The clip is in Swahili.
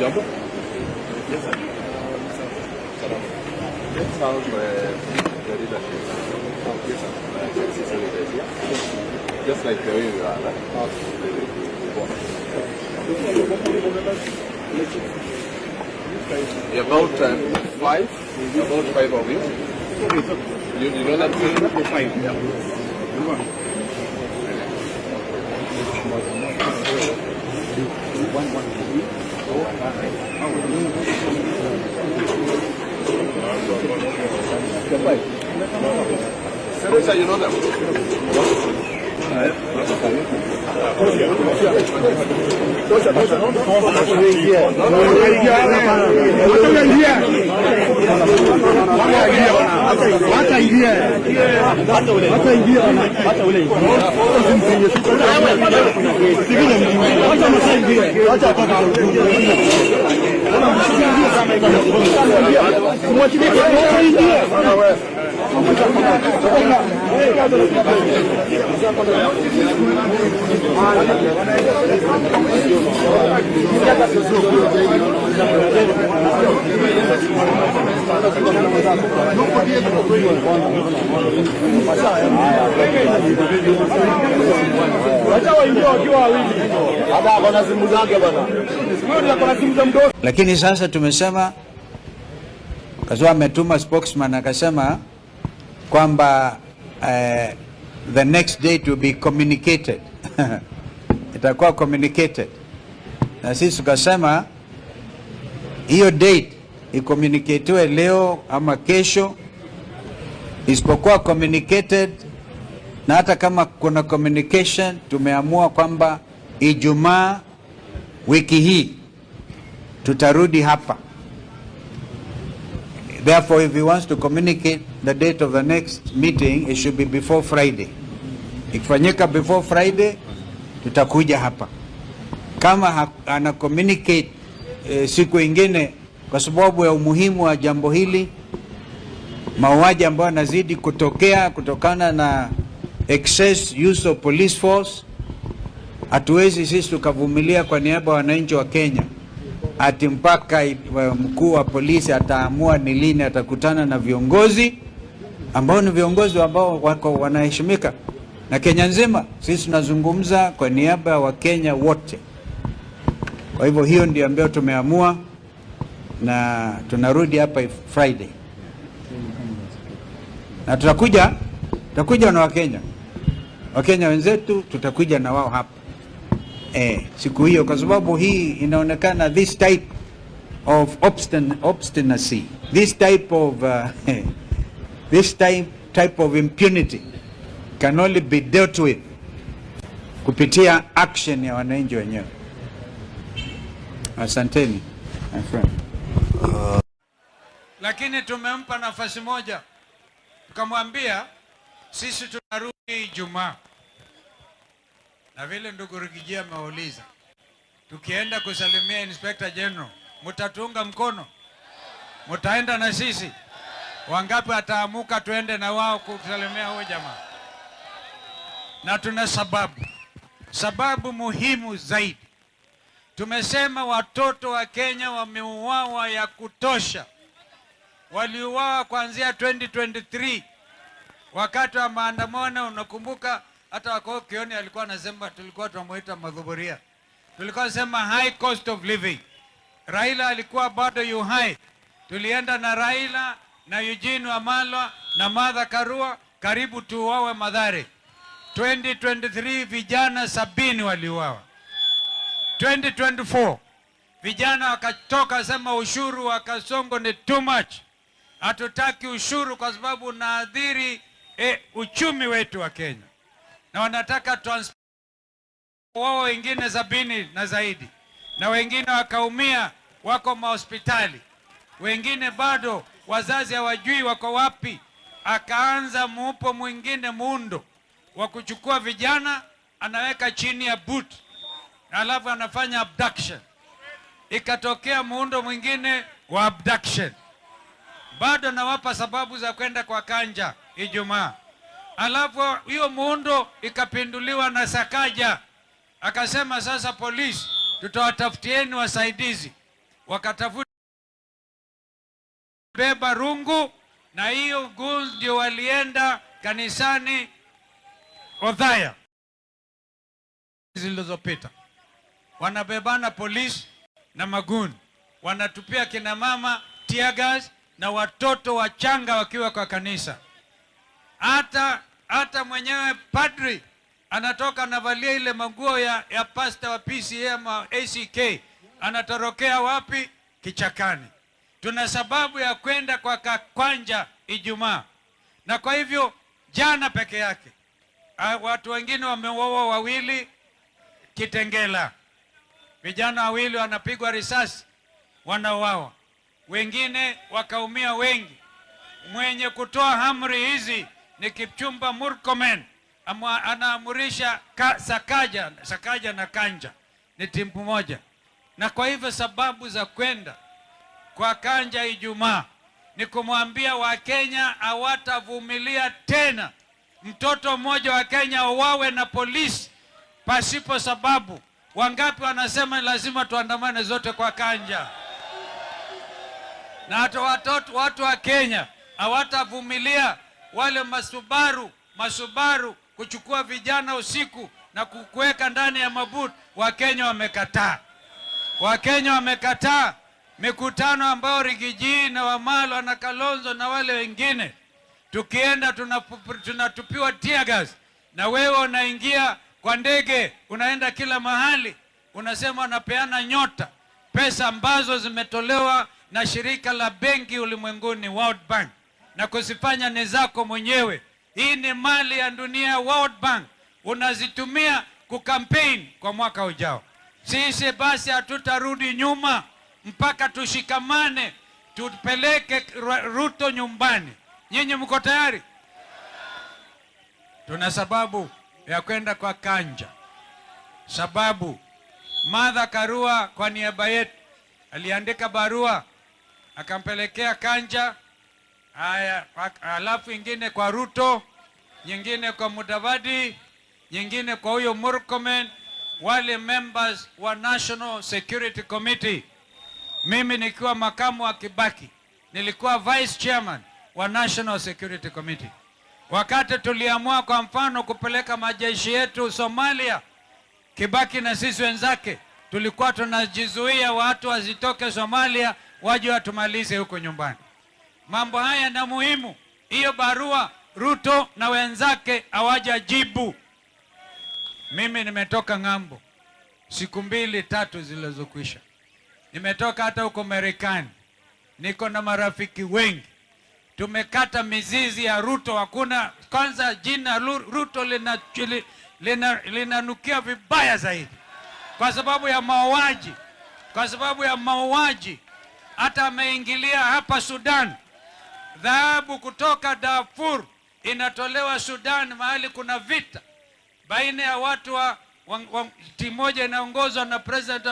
Jambo? Yes, sir. Let's sound the leadership. Yes, sir. Just like the way we are. About 5 of you. You know that thing? 5. Yeah. Seriously, you know them? Lakini sasa tumesema kazi ametuma spokesman akasema kwamba the next date will be communicated. Itakuwa communicated. Na sisi tukasema hiyo date icommunicatiwe leo ama kesho, isipokuwa communicated, na hata kama kuna communication tumeamua kwamba Ijumaa wiki hii tutarudi hapa. Therefore, if he wants to communicate the date of the next meeting, it should be before Friday. Ikifanyika before Friday, tutakuja hapa. Kama ana communicate siku ingine, kwa sababu ya umuhimu wa jambo hili, mauaji ambayo yanazidi kutokea kutokana na excess use of police force, hatuwezi sisi tukavumilia kwa niaba ya wananchi wa Kenya ati mpaka mkuu wa polisi ataamua ni lini atakutana na viongozi ambao ni viongozi ambao wako wanaheshimika na Kenya nzima. Sisi tunazungumza kwa niaba ya Wakenya wote. Kwa hivyo hiyo ndio ambayo tumeamua, na tunarudi hapa Friday. Na tutakuja na Wakenya wenzetu, tutakuja na wao hapa siku hiyo, kwa sababu hii inaonekana this type of obstinacy, this type of impunity can only be dealt with kupitia action ya wananchi wenyewe. Asanteni my friend. Lakini tumempa nafasi moja, tukamwambia sisi tunarudi Ijumaa. Na vile ndugu Rigijia ameuliza, tukienda kusalimia Inspector General, mtatunga mkono? Mtaenda na sisi? Wangapi ataamuka tuende na wao kusalimia huyo jamaa? Na tuna sababu muhimu zaidi. Tumesema watoto wa Kenya wameuawa ya kutosha. Waliuawa kuanzia 2023 wakati wa maandamano. Unakumbuka hata wako Kioni alikuwa anasema tulikuwa tunamuita madhuburia. tulikuwa sema high cost of living. Raila alikuwa bado yu hai. Tulienda na Raila na Eugene Wamalwa na Martha Karua karibu tuuawe Mathare. 2023 vijana 70 waliuawa. 2024 vijana wakatoka sema ushuru wa Kasongo ni too much. Hatutaki ushuru kwa sababu unaadhiri uchumi wetu wa Kenya. Na wanataka transport wao wengine 70 na zaidi. Na wengine wakaumia wako mahospitali. Wengine bado wazazi hawajui wako wapi. Akaanza muupo mwingine muundo wa kuchukua vijana anaweka chini ya boot. Alafu anafanya abduction. Ikatokea muundo mwingine wa abduction. Bado nawapa sababu za kwenda kwa Kanja Ijumaa. Alafu hiyo muundo ikapinduliwa na Sakaja. Akasema sasa polisi tutawatafutieni wasaidizi. Wakatafuta beba rungu na hiyo goons ndio walienda kanisani Othaya zilizopita. Wanabebana polisi na maguni. Wanatupia kina mama tear gas na watoto wachanga wakiwa kwa kanisa. Hata mwenyewe padri anatoka anavalia ile manguo ya pasta wa PCM ACK. Anatorokea wapi? Kichakani. Tuna sababu ya kwenda kwa Kakwanja Ijumaa. Na kwa hivyo jana peke yake watu wengine wameuawa wawili Kitengela. Vijana wawili wanapigwa risasi wanauawa. Wengine wakaumia wengi. Mwenye kutoa amri hizi ni Kipchumba Murkomen. Anaamurisha Sakaja na Kanja ni timu moja. Na kwa hivyo sababu za kwenda kwa Kanja Ijumaa ni kumwambia Wakenya hawatavumilia tena mtoto mmoja wa Kenya uwawe na polisi pasipo sababu. Wangapi wanasema lazima tuandamane zote kwa Kanja? Na hata watu wa Kenya hawatavumilia wale masubaru kuchukua vijana usiku na kuweka ndani ya mabuti. Wakenya wamekataa. Wakenya wamekataa mikutano ambayo Rigiji na Wamalwa na Kalonzo na wale wengine. Tukienda tunatupiwa tear gas. Na wewe unaingia kwa ndege, unaenda kila mahali, unasema unapeana nyota, pesa ambazo zimetolewa na shirika la benki ulimwenguni World Bank, na kuzifanya ni zako mwenyewe. Hii ni mali ya dunia World Bank, unazitumia kukampeni kwa mwaka ujao. Sisi basi hatutarudi nyuma mpaka tushikamane, tupeleke Ruto nyumbani. Nyinyi mko tayari? Tuna sababu ya kwenda kwa Kanja. Sababu Martha Karua kwa niaba yetu aliandika barua akampelekea Kanja. Haya, alafu ingine kwa Ruto, nyingine kwa Mudavadi, nyingine kwa huyo Murkomen, wale members wa National Security Committee. Mimi nikiwa makamu wa Kibaki nilikuwa vice chairman wa National Security Committee. Wakati tuliamua kwa mfano kupeleka majeshi yetu Somalia, Kibaki na sisi wenzake tulikuwa tunajizuia watu wasitoke Somalia waje watumalize huko nyumbani. Mambo haya na muhimu. Hiyo barua Ruto na wenzake hawajajibu. Mimi nimetoka ng'ambo siku 2-3 zilizokwisha. Nimetoka hata huko Marekani. Niko na marafiki wengi. Tumekata mizizi ya Ruto. Hakuna, kwanza jina Ruto linanukia vibaya zaidi kwa sababu ya mauaji. Kwa sababu ya mauaji hata ameingilia hapa Sudan. Dhahabu kutoka Darfur inatolewa Sudan mahali kuna vita baina ya watu wa timu moja inaongozwa na President